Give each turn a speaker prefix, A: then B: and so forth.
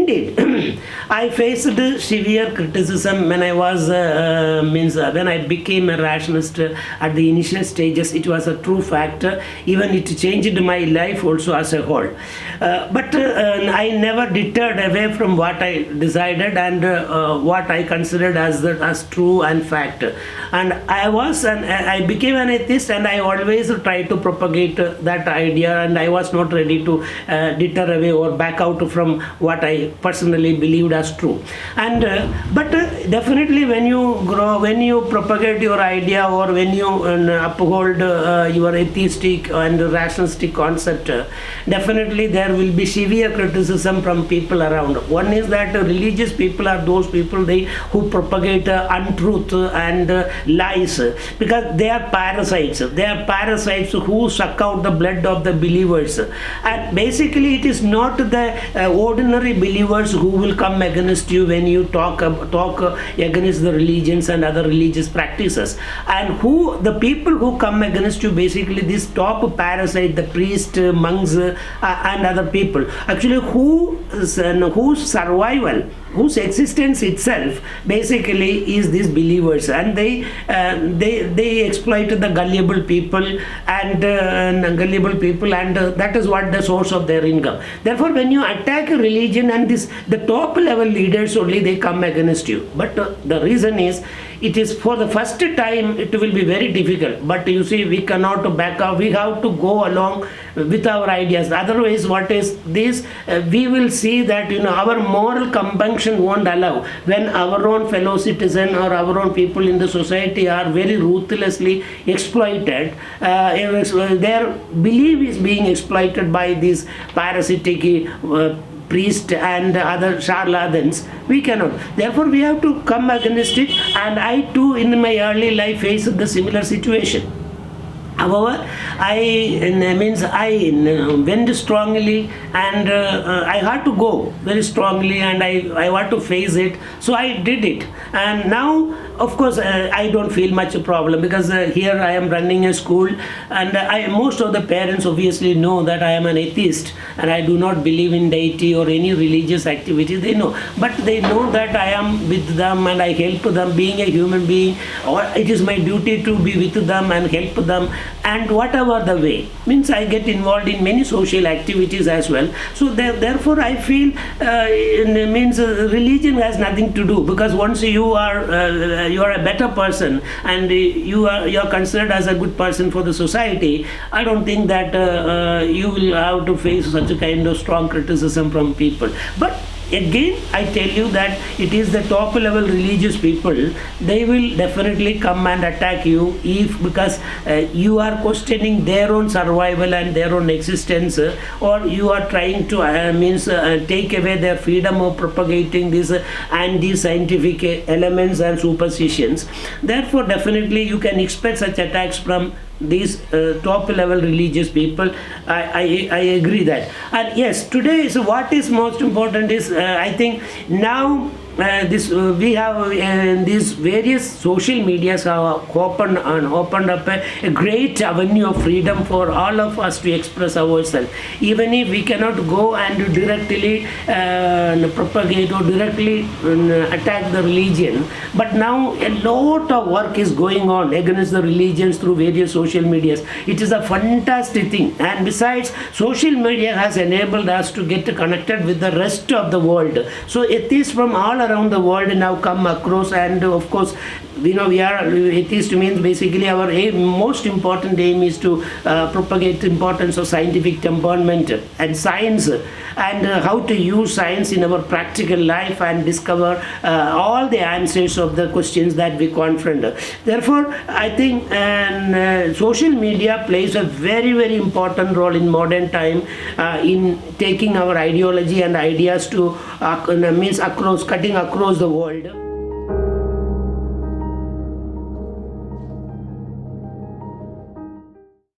A: Indeed, I faced severe criticism when I was when I became a rationalist at the initial stages. It was a true factor. Even it changed my life also as a whole. But I never deterred away from what I decided and what I considered as true and fact. And I became an atheist, and I always tried to propagate that idea, and I was not ready to deter away or back out from what I personally believed as true. And but definitely when you grow, when you propagate your idea, or when you uphold your atheistic and rationalistic concept, definitely there will be severe criticism from people around. One is that religious people are those people who propagate untruth and lies, because they are parasites. They are parasites who suck out the blood of the believers. And basically it is not the ordinary believers who will come against you when you talk against the religions and other religious practices. And the people who come against you, basically this top parasite, the priest, monks, and other people, actually whose survival, whose existence itself basically is these believers, and they exploit the gullible people, and that is what the source of their income. Therefore, when you attack a religion, and the top level leaders only, they come against you. But the reason is, it is for the first time it will be very difficult, but you see, we cannot back up. We have to go along with our ideas. Otherwise, what is this? We will see that our moral compunction won't allow, when our own fellow citizen or our own people in the society are very ruthlessly exploited. Their belief is being exploited by these parasitic priest and other charlatans. We cannot. Therefore, we have to come against it. And I too, in my early life, faced the similar situation. However, I went strongly, and I had to go very strongly, and I want to face it. So I did it. And now, of course, I don't feel much a problem, because here I am running a school, and most of the parents obviously know that I am an atheist and I do not believe in deity or any religious activity. They know. But they know that I am with them and I help them. Being a human being, or it is my duty to be with them and help them. And whatever the way, means I get involved in many social activities as well. So therefore I feel religion has nothing to do, because once you are a better person, and you are considered as a good person for the society, I don't think that you will have to face such a kind of strong criticism from people. But again, I tell you that it is the top level religious people. They will definitely come and attack you, because you are questioning their own survival and their own existence, or you are trying to take away their freedom of propagating these anti-scientific elements and superstitions. Therefore, definitely you can expect such attacks from these top level religious people. I agree that. And yes, today, so what is most important is, I think now we have these various social medias have opened up a great avenue of freedom for all of us to express ourselves, even if we cannot go and directly propagate or directly attack the religion. But now a lot of work is going on against the religions through various social medias. It is a fantastic thing. And besides, social media has enabled us to get connected with the rest of the world. So atheists from all around the world now come across, and of course, we are atheist means basically our most important aim is to propagate the importance of scientific temperament and science, and how to use science in our practical life and discover all the answers of the questions that we confront. Therefore, I think social media plays a very, very important role in modern time in taking our ideology and ideas to cutting across the world.